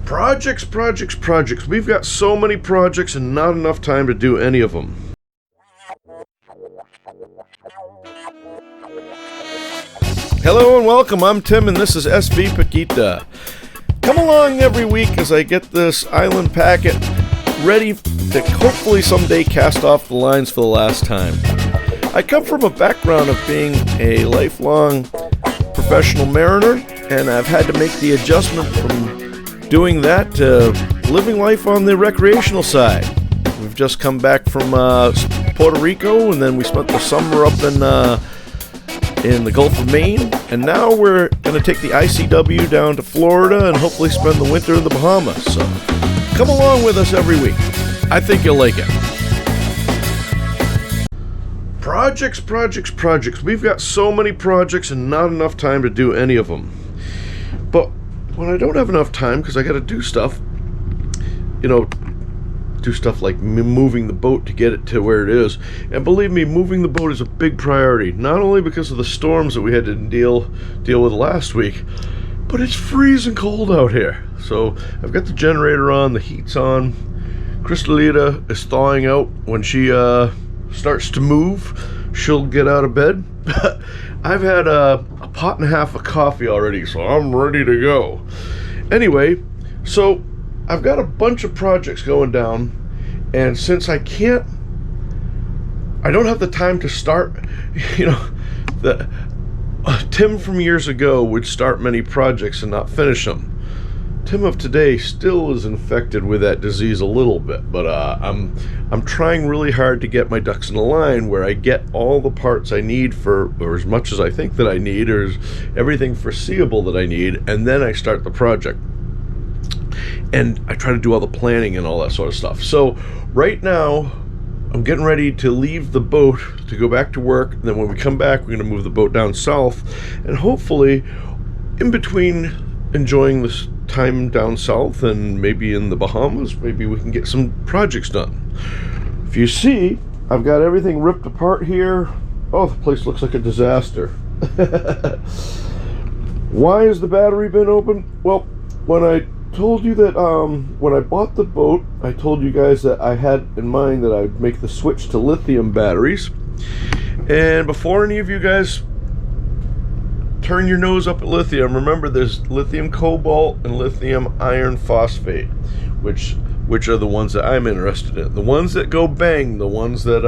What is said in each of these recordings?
Projects, projects, projects. We've got so many projects and not enough time to do any of them. Hello and welcome, I'm Tim and this is SV Paquita. Come along every week as I get this island packet ready to hopefully someday cast off the lines for the last time. I come from a background of being a lifelong professional mariner, and I've had to make the adjustment from doing that to living life on the recreational side. We've just come back from Puerto Rico, and then we spent the summer up in the Gulf of Maine, and now we're going to take the ICW down to Florida and hopefully spend the winter in the Bahamas. So come along with us every week. I think you'll like it. Projects, projects, projects. We've got so many projects and not enough time to do any of them. But when I don't have enough time, because I got to do stuff, do stuff like moving the boat to get it to where it is. And believe me, moving the boat is a big priority. Not only because of the storms that we had to deal with last week, but it's freezing cold out here. So I've got the generator on, the heat's on. Crystalita is thawing out. When she starts to move, she'll get out of bed. I've had a pot and a half of coffee already, so I'm ready to go. Anyway, so I've got a bunch of projects going down, and since I don't have the time to start, Tim from years ago would start many projects and not finish them. Tim of today still is infected with that disease a little bit, but I'm trying really hard to get my ducks in a line where I get all the parts I need or as much as I think that I need, or everything foreseeable that I need, and then I start the project. And I try to do all the planning and all that sort of stuff. So right now, I'm getting ready to leave the boat to go back to work. And then when we come back, we're going to move the boat down south. And hopefully, in between enjoying this time down south and maybe in the Bahamas, maybe we can get some projects done. If you see, I've got everything ripped apart here. Oh, the place looks like a disaster. Why has the battery been open? Well, when I told you that when I bought the boat, I told you guys that I had in mind that I'd make the switch to lithium batteries. And before any of you guys turn your nose up at lithium, remember there's lithium cobalt and lithium iron phosphate, which are the ones that I'm interested in. The ones that go bang, the ones that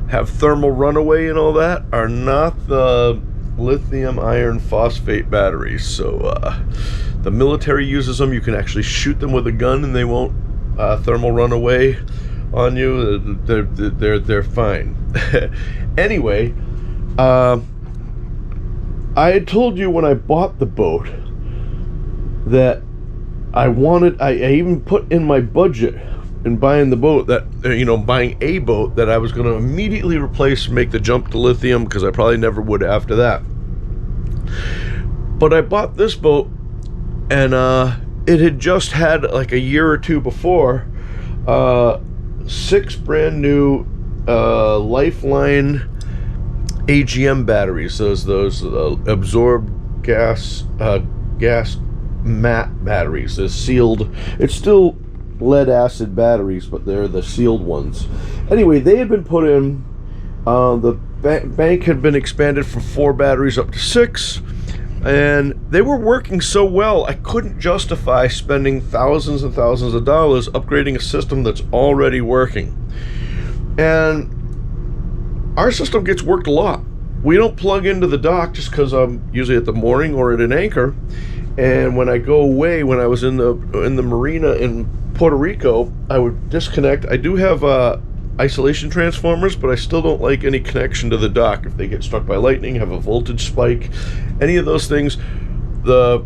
have thermal runaway and all that, are not the lithium iron phosphate batteries. So the military uses them. You can actually shoot them with a gun and they won't thermal run away on you. They're fine. Anyway, I had told you when I bought the boat that I even put in my budget in buying the boat that, buying a boat, that I was going to immediately replace and make the jump to lithium, because I probably never would after that. But I bought this boat, and it had just had, like a year or two before, 6 brand new Lifeline AGM batteries. Those absorbed gas matte batteries. They're sealed. It's still lead acid batteries, but they're the sealed ones. Anyway, they had been put in. The bank had been expanded from 4 batteries up to 6. And they were working so well, I couldn't justify spending thousands and thousands of dollars upgrading a system that's already working. And our system gets worked a lot. We don't plug into the dock just because I'm usually at the mooring or at an anchor. And when I go away, when I was in the marina in Puerto Rico, I would disconnect. I do have isolation transformers, but I still don't like any connection to the dock. If they get struck by lightning, have a voltage spike, any of those things, the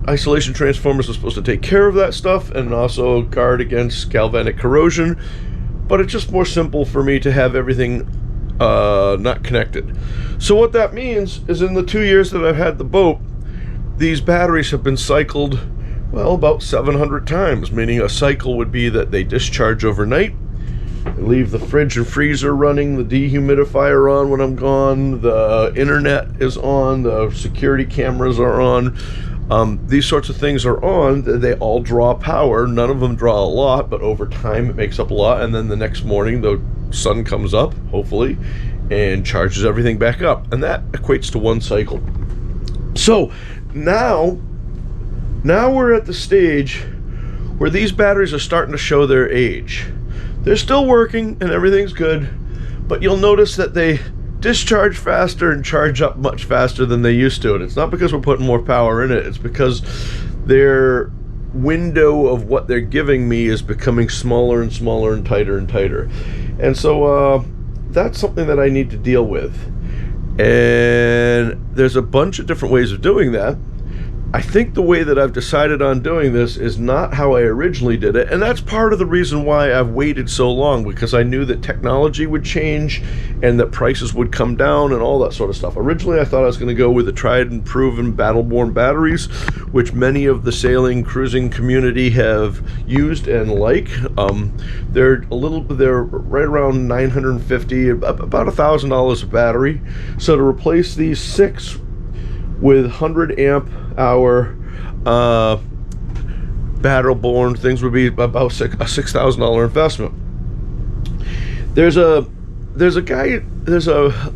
isolation transformers are supposed to take care of that stuff and also guard against galvanic corrosion. But it's just more simple for me to have everything not connected. So what that means is, in the 2 years that I've had the boat, these batteries have been cycled, well, about 700 times, meaning a cycle would be that they discharge overnight, leave the fridge and freezer running, the dehumidifier on when I'm gone, the internet is on, the security cameras are on. these sorts of things are on, they all draw power. None of them draw a lot, but over time it makes up a lot, and then the next morning the sun comes up, hopefully, and charges everything back up, and that equates to one cycle. So now we're at the stage where these batteries are starting to show their age. They're still working and everything's good, but you'll notice that they discharge faster and charge up much faster than they used to. And it's not because we're putting more power in it, it's because their window of what they're giving me is becoming smaller and smaller and tighter and tighter. And so that's something that I need to deal with. And there's a bunch of different ways of doing that. I think the way that I've decided on doing this is not how I originally did it, and that's part of the reason why I've waited so long, because I knew that technology would change and that prices would come down and all that sort of stuff. Originally I thought I was going to go with the tried and proven battle-born batteries, which many of the sailing cruising community have used and like. They're right around $950, about $1,000 a battery. So to replace these 6 with 100 amp hour battle-born things would be about a $6,000 investment. There's a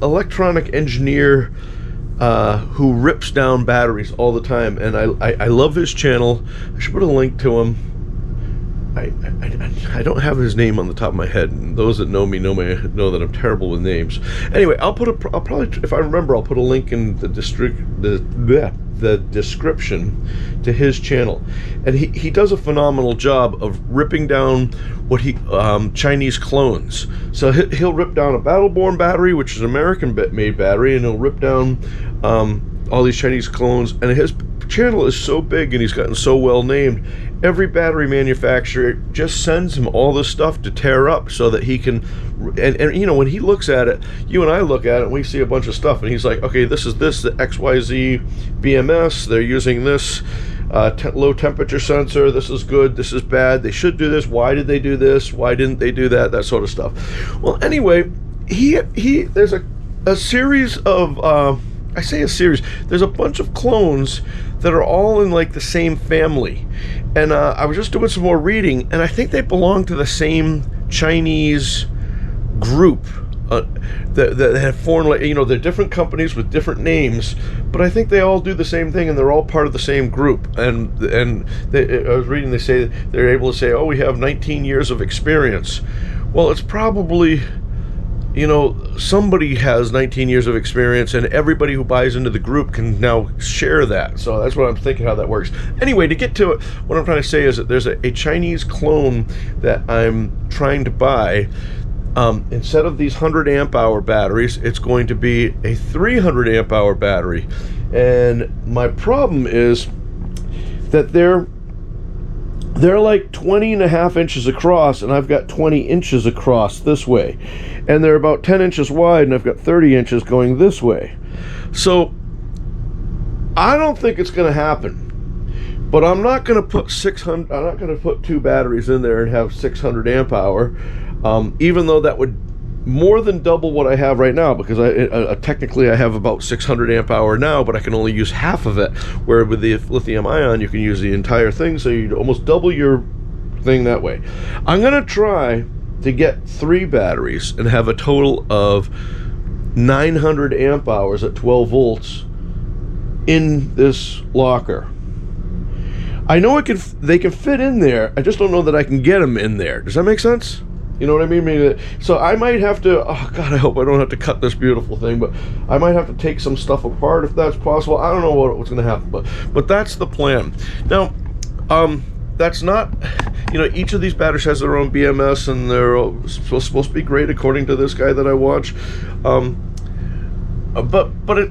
electronic engineer who rips down batteries all the time, and I love his channel. I should put a link to him. I don't have his name on the top of my head, and those that know me know that I'm terrible with names. Anyway, I'll probably, if I remember, I'll put a link in the description to his channel, and he does a phenomenal job of ripping down what Chinese clones. So he'll rip down a battle-born battery, which is an American-made battery, and he'll rip down all these Chinese clones. And his channel is so big and he's gotten so well named, every battery manufacturer just sends him all this stuff to tear up so that he can, and you know, when he looks at it, you and I look at it and we see a bunch of stuff, and he's like, okay, this is the XYZ BMS, they're using this low temperature sensor, this is good, this is bad, they should do this, why did they do this, why didn't they do that, that sort of stuff. Well, anyway, there's a series of I say a series, there's a bunch of clones that are all in like the same family, and I was just doing some more reading, and I think they belong to the same Chinese group that have formed, like, you know, they're different companies with different names, but I think they all do the same thing, and they're all part of the same group. And I was reading, they say they're able to say, oh, we have 19 years of experience. Well, it's probably, you know, somebody has 19 years of experience, and everybody who buys into the group can now share that. So that's what I'm thinking, how that works. Anyway, to get to it, what I'm trying to say is that there's a Chinese clone that I'm trying to buy. Instead of these 100 amp hour batteries, it's going to be a 300 amp hour battery. And my problem is that they're like 20.5 inches across, and I've got 20 inches across this way, and they're about 10 inches wide, and I've got 30 inches going this way. So I don't think it's going to happen, but I'm not going to put 600. I'm not going to put 2 batteries in there and have 600 amp hour, even though that would more than double what I have right now, because technically I have about 600 amp hour now, but I can only use half of it, where with the lithium ion you can use the entire thing, so you'd almost double your thing that way. I'm gonna try to get 3 batteries and have a total of 900 amp hours at 12 volts in this locker. I know they can fit in there, I just don't know that I can get them in there. Does that make sense? You know what I mean? So I might have to, oh God, I hope I don't have to cut this beautiful thing, but I might have to take some stuff apart if that's possible. I don't know what's going to happen, but that's the plan. Now, that's not, you know, each of these batteries has their own BMS, and they're supposed to be great according to this guy that I watch. But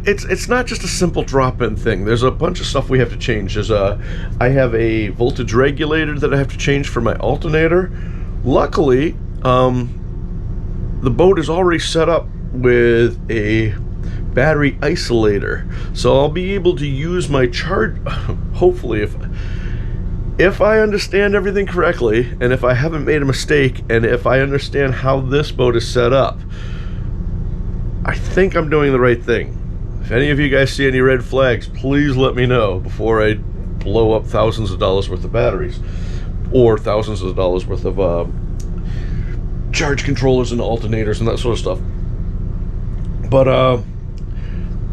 it's not just a simple drop-in thing. There's a bunch of stuff we have to change. I have a voltage regulator that I have to change for my alternator. Luckily, the boat is already set up with a battery isolator, so I'll be able to use my charge, hopefully, if I understand everything correctly, and if I haven't made a mistake, and if I understand how this boat is set up, I think I'm doing the right thing. If any of you guys see any red flags, please let me know before I blow up thousands of dollars worth of batteries, or thousands of dollars worth of charge controllers and alternators and that sort of stuff. But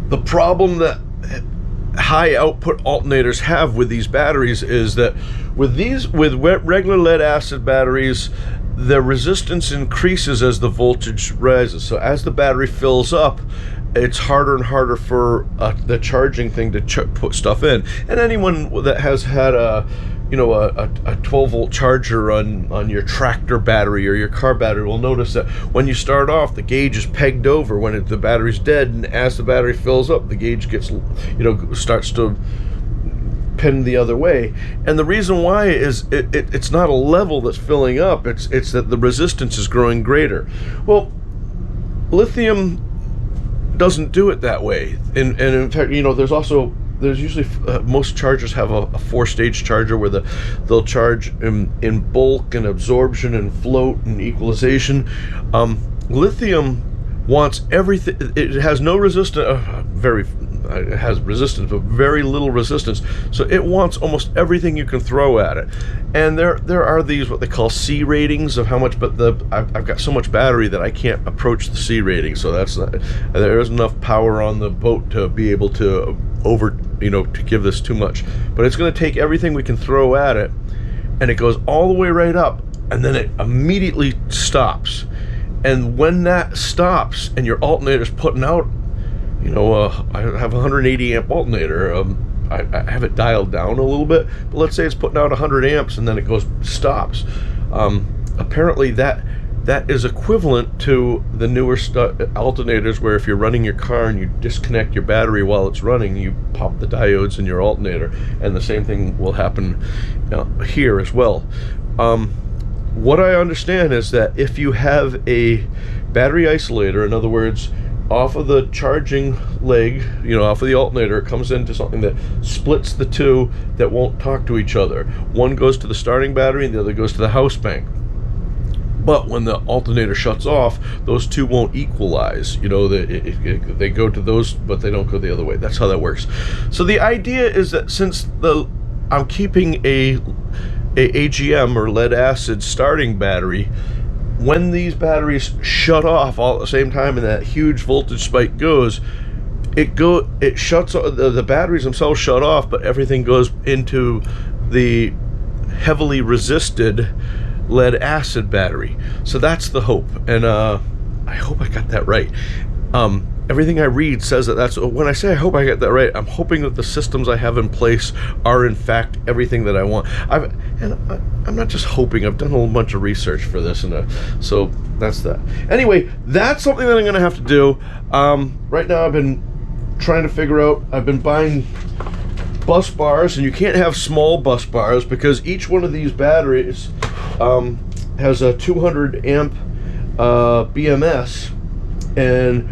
the problem that high output alternators have with these batteries is that with regular lead acid batteries, the resistance increases as the voltage rises. So as the battery fills up, it's harder and harder for the charging thing to put stuff in. And anyone that has had a 12 volt charger on your tractor battery or your car battery will notice that when you start off, the gauge is pegged over when the battery's dead, and as the battery fills up, the gauge gets, starts to pin the other way. And the reason why is it's not a level that's filling up, it's that the resistance is growing greater. Well, lithium doesn't do it that way. And in fact, there's usually most chargers have a 4-stage charger where they'll charge in bulk and absorption and float and equalization. Lithium wants everything. It has no resistance. It has resistance, but very little resistance. So it wants almost everything you can throw at it. And there are these what they call C ratings of how much. But I've got so much battery that I can't approach the C rating. So there isn't enough power on the boat to be able to to give this too much. But it's going to take everything we can throw at it, and it goes all the way right up, and then it immediately stops. And when that stops and your alternator's putting out, I have a 180 amp alternator. I have it dialed down a little bit, but let's say it's putting out 100 amps and then it stops. Apparently that is equivalent to the newer alternators, where if you're running your car and you disconnect your battery while it's running, you pop the diodes in your alternator, and the same thing will happen here as well. What I understand is that if you have a battery isolator, in other words, off of the charging leg, off of the alternator, it comes into something that splits the two that won't talk to each other. One goes to the starting battery and the other goes to the house bank. But when the alternator shuts off, those two won't equalize. They go to those, but they don't go the other way. That's how that works. So the idea is that since I'm keeping a AGM or lead acid starting battery, when these batteries shut off all at the same time and that huge voltage spike goes, it shuts off, the batteries themselves shut off, but everything goes into the heavily resisted lead acid battery. So that's the hope, and I hope I got that right. Everything I read says that's when I say I hope I get that right, I'm hoping that the systems I have in place are in fact everything that I want. I'm not just hoping. I've done a whole bunch of research for this, and so that's that. Anyway, that's something that I'm going to have to do. Right now, I've been trying to figure out. I've been buying bus bars, and you can't have small bus bars because each one of these batteries has a 200 amp BMS, and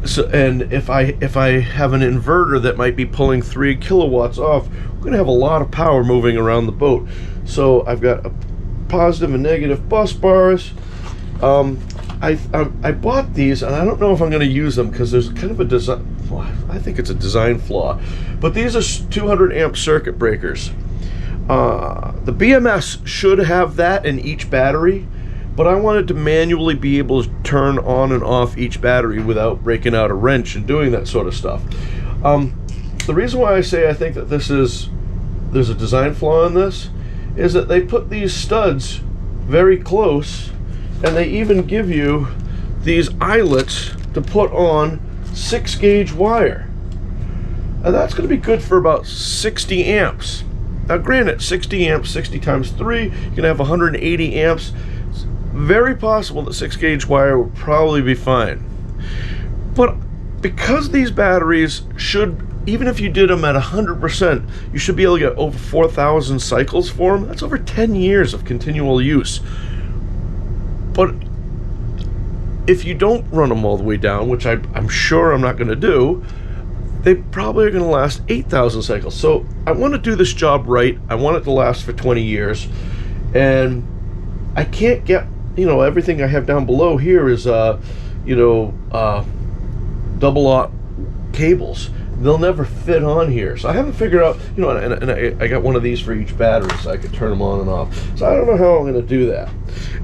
if I have an inverter that might be pulling 3 kilowatts off, we're going to have a lot of power moving around the boat. So I've got a positive and negative bus bars. I bought these, and I don't know if I'm going to use them because there's kind of a design. Well, I think it's a design flaw. But these are 200 amp circuit breakers. The BMS should have that in each battery, but I wanted to manually be able to turn on and off each battery without breaking out a wrench and doing that sort of stuff. The reason why I say I think that there's a design flaw in this is that they put these studs very close, and they even give you these eyelets to put on 6-gauge wire. And that's going to be good for about 60 amps. Now granted, 60 amps, 60 times 3, you're going to have 180 amps. It's very possible that 6-gauge wire will probably be fine. But because these batteries should, even if you did them at 100%, you should be able to get over 4,000 cycles for them. That's over 10 years of continual use. But if you don't run them all the way down, which I'm sure I'm not going to do, they probably are going to last 8,000 cycles. So I want to do this job right. I want it to last for 20 years. And I can't get, everything I have down below here is, double-aught cables. they'll never fit on here. So I haven't figured out, you know, and I got one of these for each battery so I could turn them on and off. So I don't know how I'm going to do that.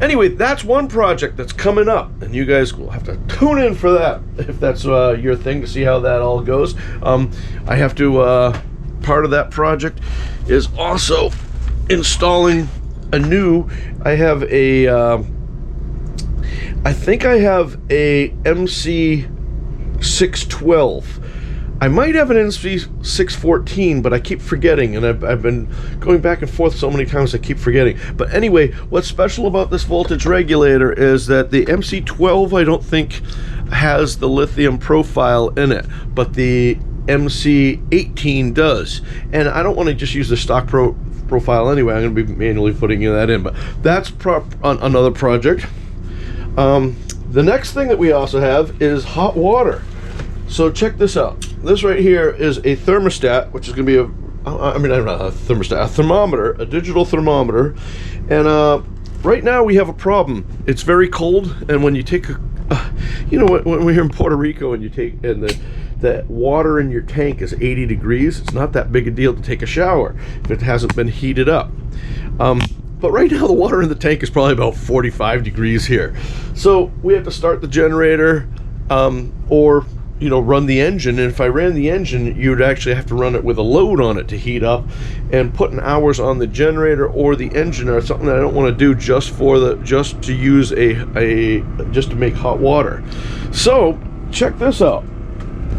Anyway, that's one project that's coming up, and you guys will have to tune in for that if that's your thing, to see how that all goes. I have to, part of that project is also installing a new, I have a, I think I have a MC612. I might have an MC614, but I keep forgetting, and I've been going back and forth so many times I keep forgetting. But anyway, what's special about this voltage regulator is that the MC12 I don't think has the lithium profile in it, but the MC18 does. And I don't want to just use the stock profile anyway. I'm going to be manually putting that in, but that's another project. The next thing that we also have is hot water. So check this out. This right here is a thermostat, which is going to be I don't know, a thermostat, a thermometer, a digital thermometer. And right now we have a problem. It's very cold, and when you take you know, when we're in Puerto Rico and you take, and the water in your tank is 80 degrees, it's not that big a deal to take a shower if it hasn't been heated up. But right now the water in the tank is probably about 45 degrees here. So we have to start the generator, or, you know, run the engine. And if I ran the engine, you'd actually have to run it with a load on it to heat up, and putting hours on the generator or the engine are something that I don't want to do just to use just to make hot water. So check this out.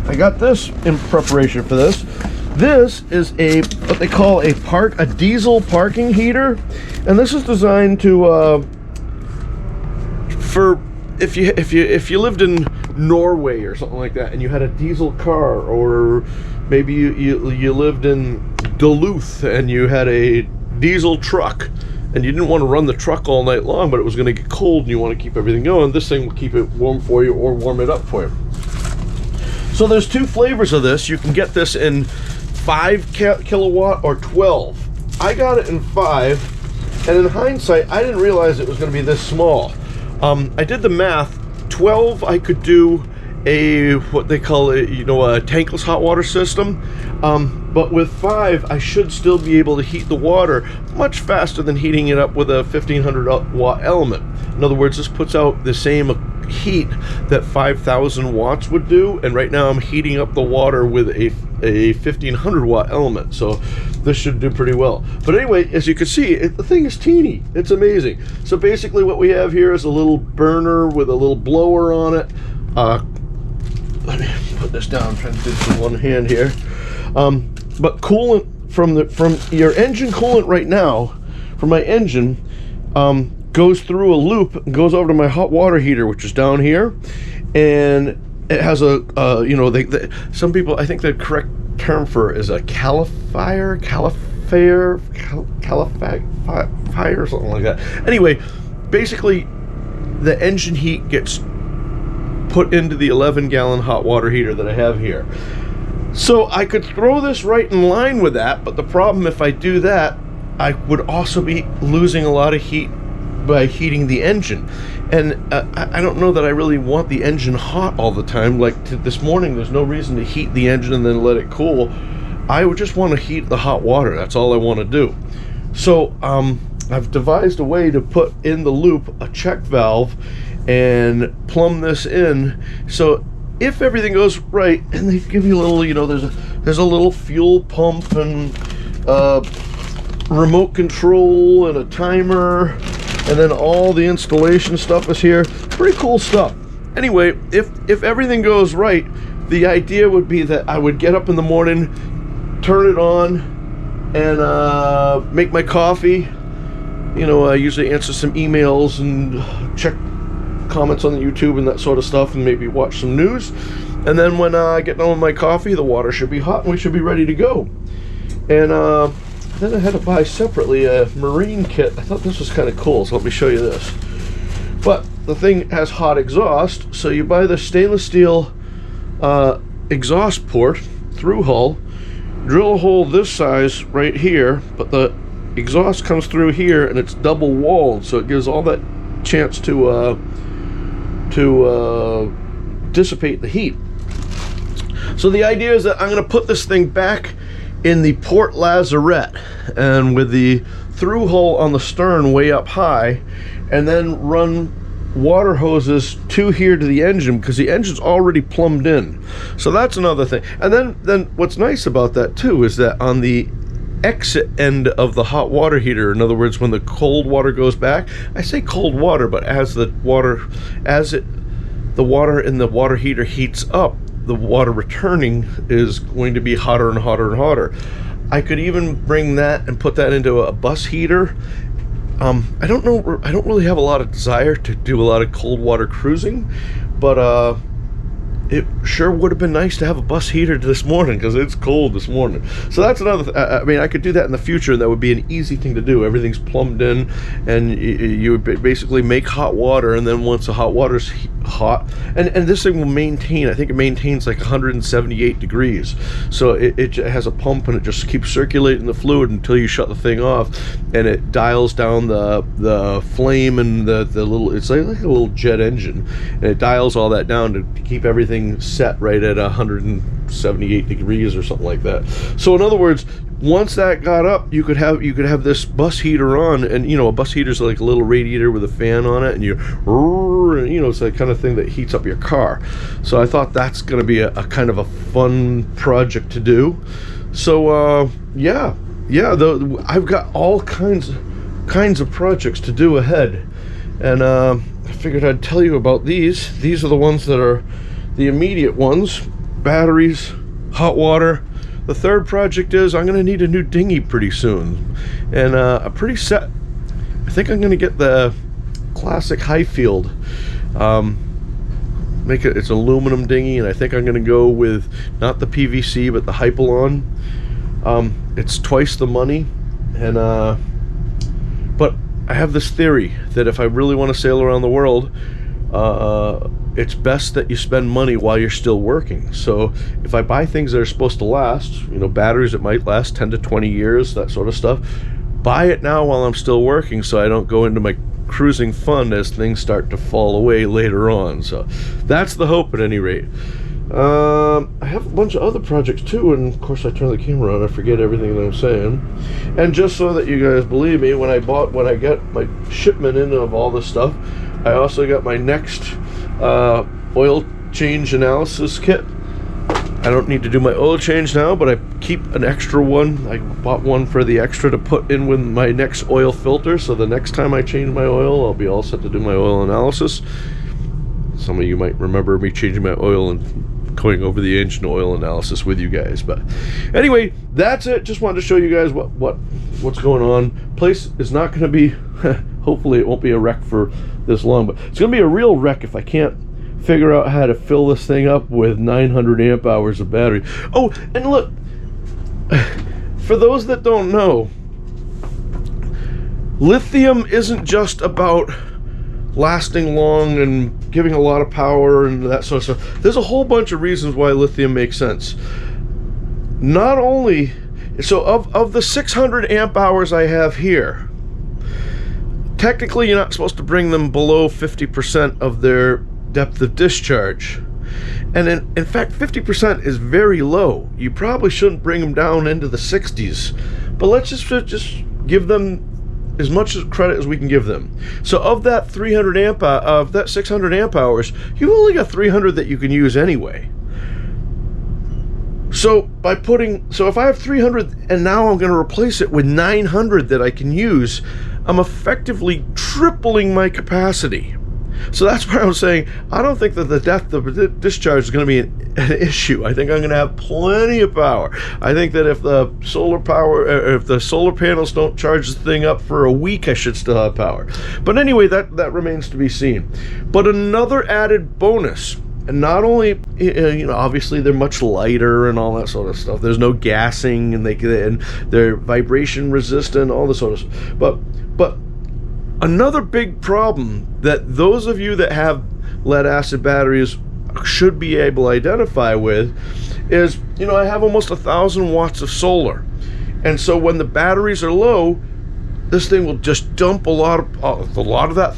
I got this in preparation for this. This is what they call a diesel parking heater, and this is designed to for if you lived in Norway or something like that, and you had a diesel car, or maybe you lived in Duluth and you had a diesel truck, and you didn't want to run the truck all night long, but it was going to get cold and you want to keep everything going. This thing will keep it warm for you, or warm it up for you. So there's two flavors of this. You can get this in 5 kilowatt or 12. I got it in 5, and in hindsight, I didn't realize it was going to be this small. I did the math. 12, I could do what they call a tankless hot water system. But with 5, I should still be able to heat the water much faster than heating it up with a 1500 watt element. In other words, this puts out the same heat that 5,000 watts would do, and right now I'm heating up the water with a 1500 watt element, so this should do pretty well. But anyway, as you can see, the thing is teeny. It's amazing. So basically what we have here is a little burner with a little blower on it. Let me put this down. I'm trying to do this with one hand here. But coolant from your engine coolant right now, from my engine, goes through a loop and goes over to my hot water heater, which is down here, and it has some people, I think the correct term for it is a califier, or something like that. Anyway, basically the engine heat gets put into the 11-gallon hot water heater that I have here. So I could throw this right in line with that, but the problem, if I do that, I would also be losing a lot of heat by heating the engine. And I don't know that I really want the engine hot all the time. Like this morning, there's no reason to heat the engine and then let it cool. I would just want to heat the hot water. That's all I want to do. So I've devised a way to put in the loop a check valve and plumb this in. So if everything goes right, and they give you a little, there's a little fuel pump and remote control and a timer, and then all the installation stuff is here. Pretty cool stuff. Anyway, if everything goes right, the idea would be that I would get up in the morning, turn it on, and make my coffee. I usually answer some emails and check comments on the YouTube and that sort of stuff, and maybe watch some news. And then when I get done with my coffee, the water should be hot and we should be ready to go. And then I had to buy separately a marine kit. I thought this was kind of cool, so let me show you this. But the thing has hot exhaust, so you buy the stainless steel exhaust port through hull, drill a hole this size right here, but the exhaust comes through here and it's double walled, so it gives all that chance to dissipate the heat. So the idea is that I'm going to put this thing back in the port lazarette, and with the through hole on the stern way up high, and then run water hoses to here to the engine, because the engine's already plumbed in. So that's another thing. And then what's nice about that too is that on the exit end of the hot water heater, in other words, when the cold water goes back, I say cold water, but as the water in the water heater heats up, the water returning is going to be hotter and hotter and hotter. I could even bring that and put that into a bus heater. I don't really have a lot of desire to do a lot of cold water cruising, but it sure would have been nice to have a bus heater this morning, because it's cold this morning. So that's another I mean, I could do that in the future, and that would be an easy thing to do. Everything's plumbed in, and you would basically make hot water, and then once the hot water's hot, and this thing will maintain, I think it maintains like 178 degrees. So it has a pump, and it just keeps circulating the fluid until you shut the thing off, and it dials down the flame and the little, it's like a little jet engine, and it dials all that down to keep everything set right at 178 degrees or something like that. So in other words, once that got up, you could have this bus heater on, and a bus heater is like a little radiator with a fan on it, and it's that kind of thing that heats up your car. So I thought that's going to be a kind of a fun project to do. So yeah, I've got all kinds of projects to do ahead, and I figured I'd tell you about these. These are the ones that are the immediate ones: batteries, hot water. The third project is I'm going to need a new dinghy pretty soon, and I'm pretty set. I think I'm going to get the classic Highfield. It's an aluminum dinghy, and I think I'm going to go with not the PVC but the Hypalon. It's twice the money, and but I have this theory that if I really want to sail around the world, it's best that you spend money while you're still working. So if I buy things that are supposed to last, batteries that might last 10 to 20 years, that sort of stuff, buy it now while I'm still working, so I don't go into my cruising fund as things start to fall away later on. So that's the hope, at any rate. I have a bunch of other projects too, and of course I turn the camera on, I forget everything that I'm saying. And just so that you guys believe me, when I got my shipment in of all this stuff, I also got my next oil change analysis kit. I don't need to do my oil change now, but I keep an extra one. I bought one for the extra to put in with my next oil filter, so the next time I change my oil, I'll be all set to do my oil analysis. Some of you might remember me changing my oil and going over the engine oil analysis with you guys. But anyway, that's it. Just wanted to show you guys what's going on. Place is not going to be hopefully it won't be a wreck for this long, but it's going to be a real wreck if I can't figure out how to fill this thing up with 900 amp hours of battery. Oh, and look, for those that don't know, lithium isn't just about lasting long and giving a lot of power and that sort of stuff. There's a whole bunch of reasons why lithium makes sense. Not only, so of the 600 amp hours I have here, technically you're not supposed to bring them below 50% of their depth of discharge, and in fact 50% is very low. You probably shouldn't bring them down into the 60s, but let's just give them as much credit as we can give them. So of that 600 amp hours, you've only got 300 that you can use anyway. So if I have 300 and now I'm going to replace it with 900 that I can use, I'm effectively tripling my capacity. So that's why I was saying I don't think that the depth of discharge is going to be an issue. I think I'm going to have plenty of power. I think that if the solar panels don't charge the thing up for a week, I should still have power. But anyway, that remains to be seen. But another added bonus, and not only obviously they're much lighter and all that sort of stuff. There's no gassing, and they're vibration resistant, all this sort of stuff. But another big problem that those of you that have lead acid batteries should be able to identify with is, I have almost 1,000 watts of solar, and so when the batteries are low, this thing will just dump a lot of that,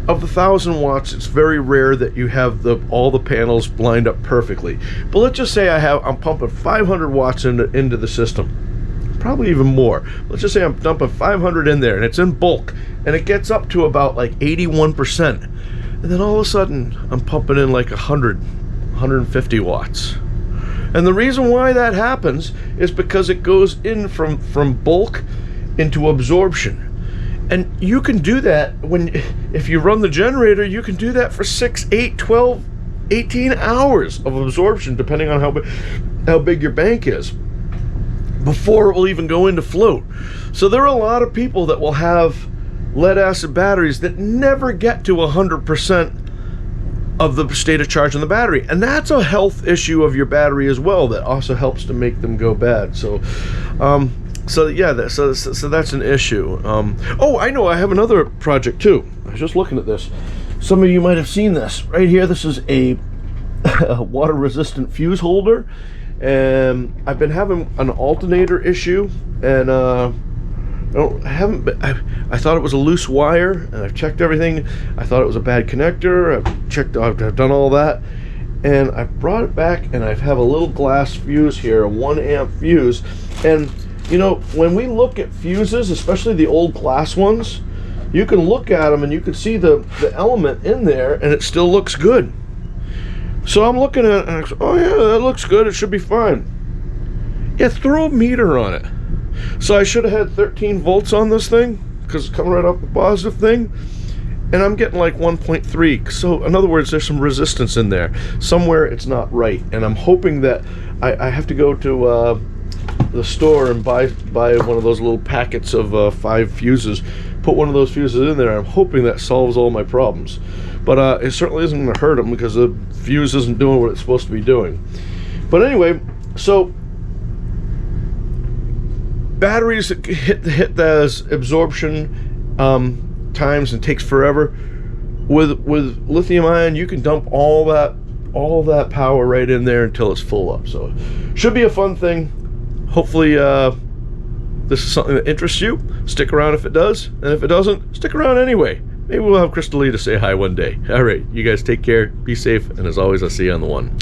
of the 1,000 watts, it's very rare that you have all the panels lined up perfectly. But let's just say I'm pumping 500 watts into the system, probably even more. Let's just say I'm dumping 500 in there, and it's in bulk, and it gets up to about like 81%, and then all of a sudden I'm pumping in like 150 watts. And the reason why that happens is because it goes in from bulk into absorption. And you can do that if you run the generator, you can do that for 6, 8, 12, 18 hours of absorption, depending on how big your bank is, before it will even go into float. So there are a lot of people that will have lead acid batteries that never get to 100% of the state of charge on the battery, and that's a health issue of your battery as well that also helps to make them go bad. So yeah, so that's an issue. Oh, I know, I have another project too. I was just looking at this. Some of you might have seen this right here. This is a water resistant fuse holder, and I've been having an alternator issue, and I thought it was a loose wire, and I've checked everything. I thought it was a bad connector. I've done all that, and I brought it back, and I have a little glass fuse here, a 1 amp fuse. And you know, when we look at fuses, especially the old glass ones, you can look at them and you can see the element in there, and it still looks good. So I'm looking at it, and I go, oh yeah, that looks good, it should be fine. Yeah, throw a meter on it. So I should have had 13 volts on this thing, because it's coming right off the positive thing, and I'm getting like 1.3. So in other words, there's some resistance in there. Somewhere it's not right, and I'm hoping that I have to go to the store and buy one of those little packets of 5 fuses, put one of those fuses in there. I'm hoping that solves all my problems, but it certainly isn't going to hurt them, because the fuse isn't doing what it's supposed to be doing. But anyway, so batteries hit those absorption times and takes forever. With lithium ion, you can dump all that power right in there until it's full up. So should be a fun thing. Hopefully this is something that interests you. Stick around if it does, and if it doesn't, stick around anyway. Maybe we'll have Crystalita say hi one day. All right, you guys take care, be safe, and as always, I'll see you on the one.